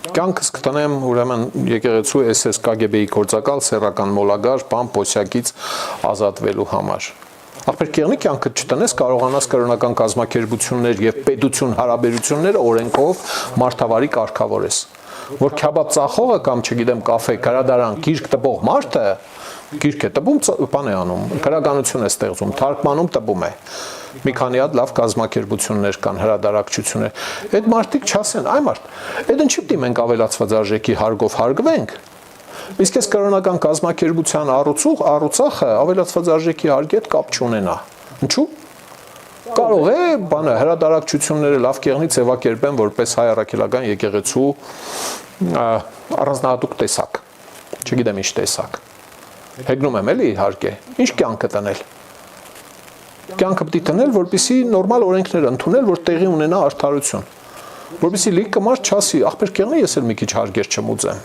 Կյանքս կտնեմ ուրեմն եկեղեցու SS KGB-ի գործակալ սեռական մոլագար բան Պոսյակից ազատվելու համար։ Ախպերքեղնի կյանքը չտնես կարողանաս կրոնական կազմակերպություններ եւ պետություն հարաբերությունները օրենքով մարդավարի կարգավորես։ Որ քյաբաբ ծախողը կամ չգիտեմ կաֆե, գրադարան, գիրք տպող մարդը գիրք է տպում, բան է անում, գրականություն է ստեղծում, թարգմանում տպում է։ Մի քանի հատ լավ կազմակերպություններ կան, հրադարակչություններ։ Այդ մարդիկ չասեն, այ մարդ, այդ ինչի՞ պիտի մենք ավելացված արժեքի հարգով հարգվենք։ Իսկ այս կրոնական կազմակերպության առուցախը ավելացված արժեքի հարգի հետ կապ չունենա։ Ինչու՞։ Կարող է բանը հրադարակչությունները լավ կեղնի ձևակերպեն որպես հայ առաքելական եկեղեցու առանձնահատուկ տեսակ։ Չգիտեմ ինչ տեսակ։ Հեգնում եմ էլի իհարկե։ Ինչ կյանքը տնել։ Կյանքը պիտի տնել, որպեսզի նորմալ օրենքներ ընդունել, որ տեղի ունենա արդարություն։ Որպեսզի լիքը մարդ չասի, ախպեր կեղնի ես էլ մի քիչ հարգեր չմուծեմ։